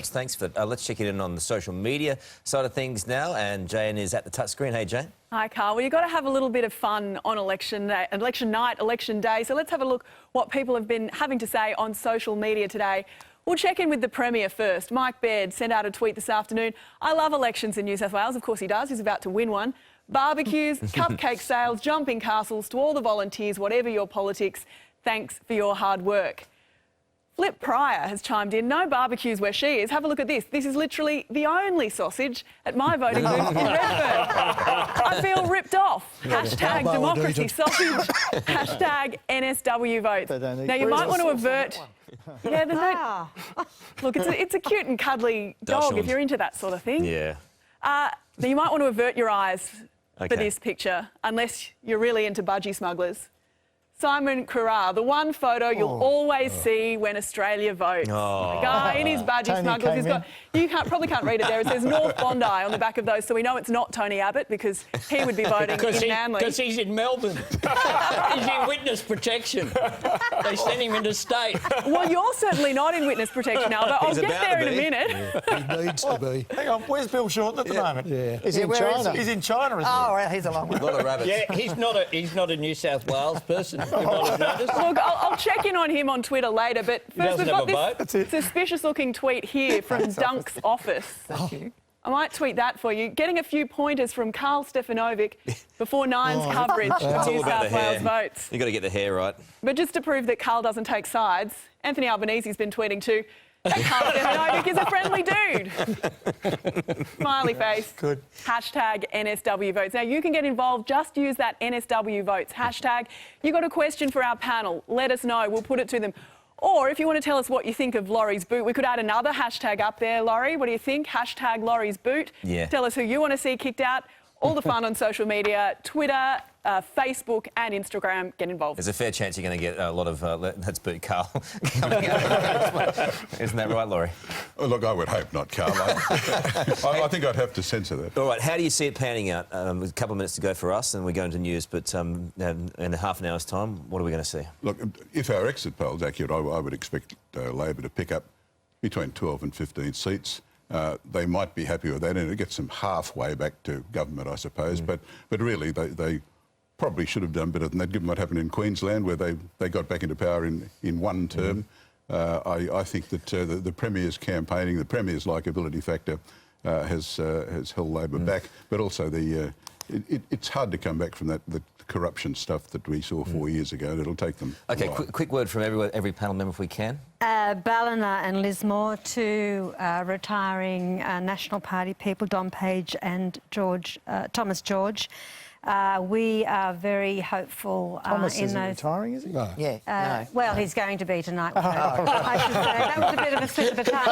Thanks for let's check in on the social media side of things now, and Jane is at the touchscreen. Hey, Jane. Hi, Carl. Well, you've got to have a little bit of fun on election day, election night, election day. So let's have a look what people have been having to say on social media today. We'll check in with the Premier first. Mike Baird sent out a tweet this afternoon. I love elections in New South Wales. Of course he does. He's about to win one. Barbecues, cupcake sales, jumping castles, to all the volunteers, whatever your politics, thanks for your hard work. Flip Pryor has chimed in. No barbecues where she is. Have a look at this. This is literally the only sausage at my voting booth in Redfern. I feel ripped off. Hashtag democracy sausage. Hashtag NSW votes. Now, you might want to avert... Yeah, there's no... Look, it's a cute and cuddly dog if you're into that sort of thing. Yeah. Now, you might want to avert your eyes for this picture, unless you're really into budgie smugglers. Simon Currar, the one photo you'll always see when Australia votes. The guy in his budgie smugglers. He's got, you probably can't read it there. It says North Bondi on the back of those, so we know it's not Tony Abbott because he would be voting in Manly. Because he's in Melbourne. He's in witness protection. They sent him into state. Well, you're certainly not in witness protection, Albert. I'll get there in a minute. Yeah, he needs to be. Hang on, where's Bill Shorten at the moment? Yeah. Is he in China? He's in China, isn't he? Oh, right, he's a long way. A lot of rabbits. Yeah, he's not a New South Wales person. You might have noticed. Look, I'll check in on him on Twitter later, but first we've got this suspicious-looking tweet here from Dunk's office. Thank you. I might tweet that for you. Getting a few pointers from Carl Stefanovic before Nine's coverage of New South Wales votes. You've got to get the hair right. But just to prove that Carl doesn't take sides, Anthony Albanese's been tweeting too. That Carl Stefanovic is a friendly dude. Smiley face. Good. Hashtag NSW votes. Now, you can get involved. Just use that NSW votes hashtag. You got a question for our panel? Let us know. We'll put it to them. Or if you want to tell us what you think of Laurie's boot, we could add another hashtag up there. Laurie, what do you think? Hashtag Laurie's boot. Yeah. Tell us who you want to see kicked out. All the fun on social media, Twitter, Facebook and Instagram. Get involved. There's a fair chance you're going to get a lot of Let's Boot Carl coming out. Isn't that right, Laurie? Oh, look, I would hope not, Carl. I think I'd have to censor that. All right, how do you see it panning out? A couple of minutes to go for us and we're going to news, but in half an hour's time, what are we going to see? Look, if our exit poll's accurate, I would expect Labor to pick up between 12 and 15 seats. They might be happy with that, and it gets them halfway back to government, I suppose. But really, they probably should have done better than that, given what happened in Queensland, where they got back into power in one term. I think that the Premier's campaigning, the Premier's likeability factor has held Labor back, but also it's hard to come back from the corruption stuff that we saw 4 years ago. It'll take them. OK, quick word from every panel member if we can. Ballina and Lismore, two retiring National Party people, Don Page and Thomas George. We are very hopeful Thomas in isn't those... retiring, is he? No. Yeah, no. Well, he's going to be tonight. I should say. That was a bit of a slip of the tongue.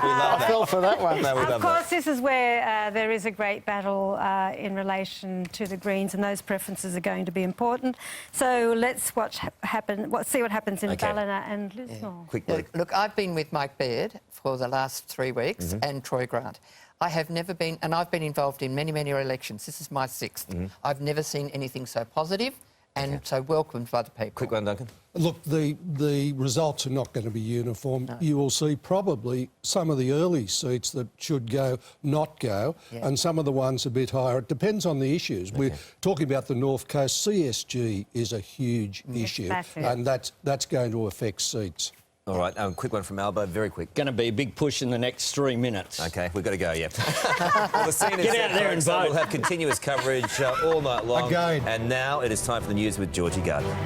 I fell for that one. No, of course, this is where there is a great battle in relation to the Greens, and those preferences are going to be important. So let's see what happens in Ballina and Lismore. Quick Yeah, look, I've been with Mike Baird for the last 3 weeks and Troy Grant. I have never been, and I've been involved in many, many elections. This is my 6th. I've never seen anything so positive and so welcomed by the people. Quick one, Duncan. Look, the results are not going to be uniform. No. You will see probably some of the early seats that should go, not go, and some of the ones a bit higher. It depends on the issues. We're talking about the North Coast. CSG is a huge issue, and that's going to affect seats. All right, quick one from Albo, very quick. Going to be a big push in the next 3 minutes. OK, we've got to go, yeah. Well, the scene is Get out there and vote. We'll have continuous coverage all night long. Again. And now it is time for the news with Georgie Gardner.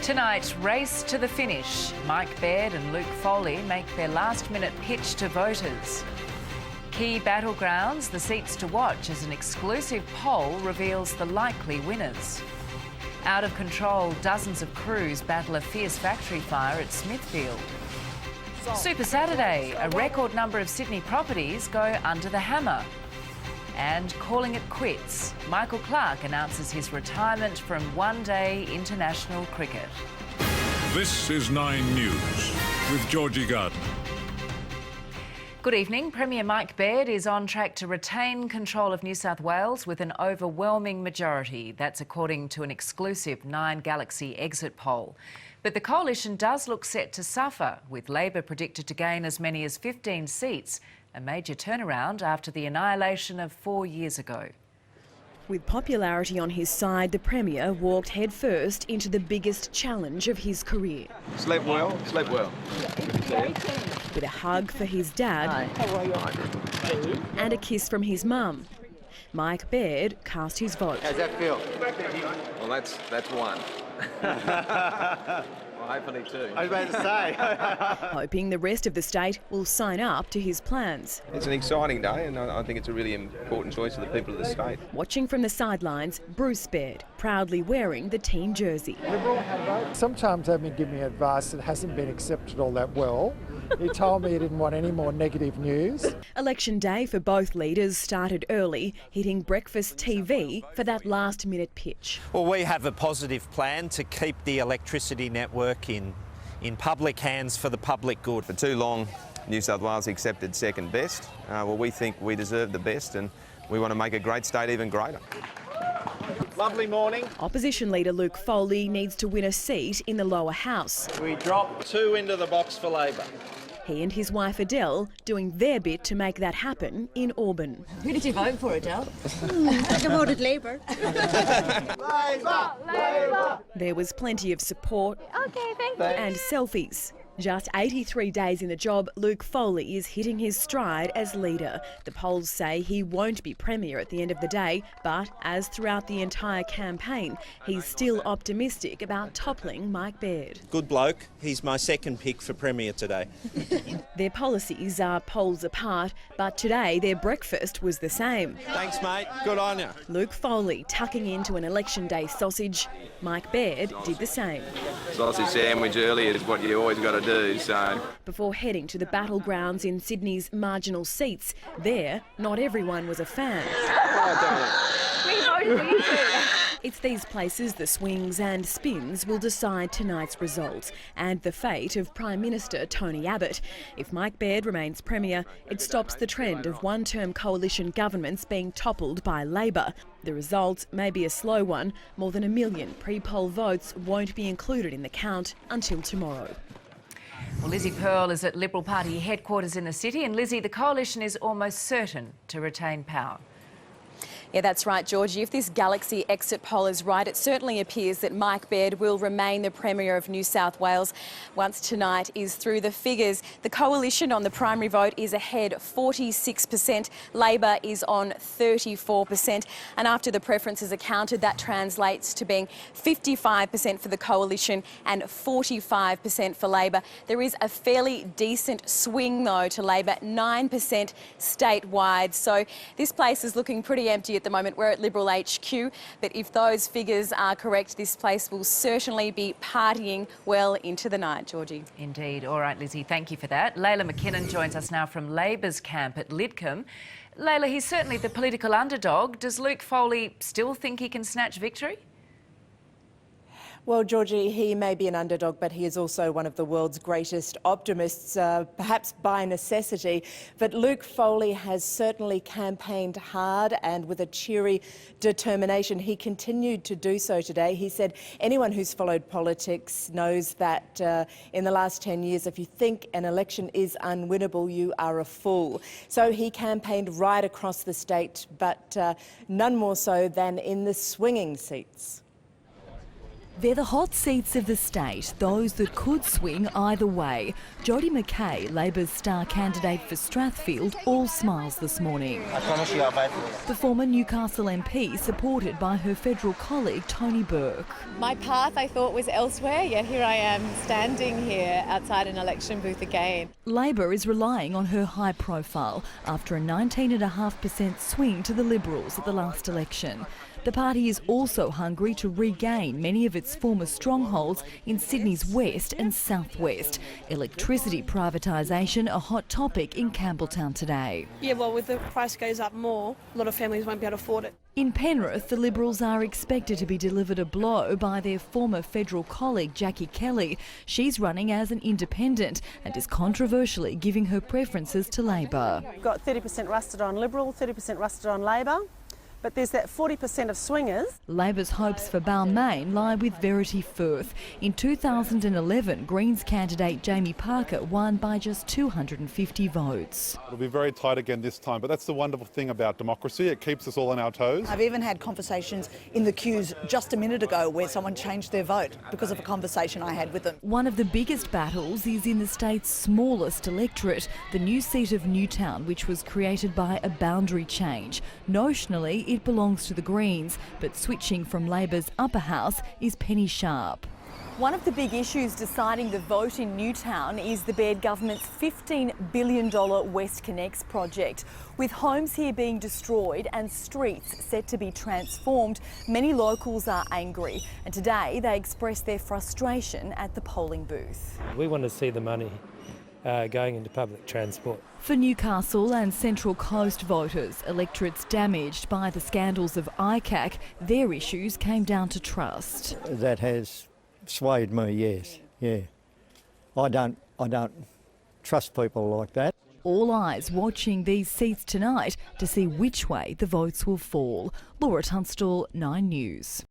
Tonight's race to the finish. Mike Baird and Luke Foley make their last-minute pitch to voters. Key battlegrounds, the seats to watch as an exclusive poll reveals the likely winners. Out of control, dozens of crews battle a fierce factory fire at Smithfield. Super Saturday, a record number of Sydney properties go under the hammer. And calling it quits, Michael Clarke announces his retirement from one-day international cricket. This is 9 News with Georgie Gardner. Good evening. Premier Mike Baird is on track to retain control of New South Wales with an overwhelming majority. That's according to an exclusive 9 Galaxy exit poll. But the coalition does look set to suffer, with Labor predicted to gain as many as 15 seats, a major turnaround after the annihilation of 4 years ago. With popularity on his side, the Premier walked headfirst into the biggest challenge of his career. Slept well, slept well. With a hug for his dad and a kiss from his mum, Mike Baird cast his vote. How's that feel? Well, that's one. Well, hopefully two. I was about to say. Hoping the rest of the state will sign up to his plans. It's an exciting day, and I think it's a really important choice for the people of the state. Watching from the sidelines, Bruce Baird, proudly wearing the team jersey. Sometimes Admin give me advice that hasn't been accepted all that well. He told me he didn't want any more negative news. Election day for both leaders started early, hitting breakfast TV for that last-minute pitch. Well, we have a positive plan to keep the electricity network in public hands for the public good. For too long, New South Wales accepted second best. Well, we think we deserve the best, and we want to make a great state even greater. Lovely morning. Opposition leader Luke Foley needs to win a seat in the lower house. We drop 2 into the box for Labor. He and his wife Adele doing their bit to make that happen in Auburn. Who did you vote for, Adele? I voted Labor. Labor! Labor! There was plenty of support Okay, and selfies. Just 83 days in the job, Luke Foley is hitting his stride as leader. The polls say he won't be Premier at the end of the day, but as throughout the entire campaign, he's still optimistic about toppling Mike Baird. Good bloke. He's my second pick for Premier today. Their policies are poles apart, but today their breakfast was the same. Thanks, mate. Good on you. Luke Foley tucking into an election day sausage. Mike Baird did the same. Sausage sandwich early is what you always got to do, so... Before heading to the battlegrounds in Sydney's marginal seats, there, not everyone was a fan. We voted for you too. It's these places the swings and spins will decide tonight's results and the fate of Prime Minister Tony Abbott. If Mike Baird remains Premier, it stops the trend of one-term coalition governments being toppled by Labor. The result may be a slow one. More than 1 million pre-poll votes won't be included in the count until tomorrow. Well, Lizzie Pearl is at Liberal Party headquarters in the city, and Lizzie, the coalition is almost certain to retain power. Yeah, that's right, Georgie. If this Galaxy exit poll is right, it certainly appears that Mike Baird will remain the Premier of New South Wales once tonight is through. The figures, the coalition on the primary vote is ahead 46%, Labor is on 34%, and after the preferences are counted, that translates to being 55% for the coalition and 45% for Labor. There is a fairly decent swing, though, to Labor, 9% statewide, so this place is looking pretty empty at the moment. We're at Liberal HQ, but if those figures are correct, this place will certainly be partying well into the night, Georgie. Indeed. All right, Lizzie, thank you for that. Layla McKinnon joins us now from Labor's camp at Lidcombe. Layla, he's certainly the political underdog. Does Luke Foley still think he can snatch victory? Well, Georgie, he may be an underdog, but he is also one of the world's greatest optimists, perhaps by necessity. But Luke Foley has certainly campaigned hard and with a cheery determination. He continued to do so today. He said anyone who's followed politics knows that in the last 10 years, if you think an election is unwinnable, you are a fool. So he campaigned right across the state, but none more so than in the swinging seats. They're the hot seats of the state, those that could swing either way. Jodie McKay, Labor's star candidate for Strathfield, all smiles this morning. I promise you I'll vote for you. The former Newcastle MP, supported by her federal colleague Tony Burke. My path, I thought, was elsewhere, yet here I am standing here outside an election booth again. Labor is relying on her high profile after a 19.5% swing to the Liberals at the last election. The party is also hungry to regain many of its former strongholds in Sydney's west and southwest. Electricity privatisation a hot topic in Campbelltown today. Yeah, well, with the price goes up more, a lot of families won't be able to afford it. In Penrith, the Liberals are expected to be delivered a blow by their former federal colleague Jackie Kelly. She's running as an independent and is controversially giving her preferences to Labor. We've got 30% rusted on Liberal, 30% rusted on Labor, but there's that 40% of swingers. Labor's hopes for Balmain lie with Verity Firth. In 2011, Greens candidate Jamie Parker won by just 250 votes. It'll be very tight again this time, but that's the wonderful thing about democracy. It keeps us all on our toes. I've even had conversations in the queues just a minute ago where someone changed their vote because of a conversation I had with them. One of the biggest battles is in the state's smallest electorate, the new seat of Newtown, which was created by a boundary change. Notionally, it belongs to the Greens, but switching from Labor's upper house is Penny Sharp. One of the big issues deciding the vote in Newtown is the Baird government's $15 billion WestConnex project. With homes here being destroyed and streets set to be transformed, many locals are angry. And today they expressed their frustration at the polling booth. We want to see the money going into public transport. For Newcastle and Central Coast voters, electorates damaged by the scandals of ICAC, their issues came down to trust. That has swayed me, yes, yeah. I don't trust people like that. All eyes watching these seats tonight to see which way the votes will fall. Laura Tunstall, 9 News.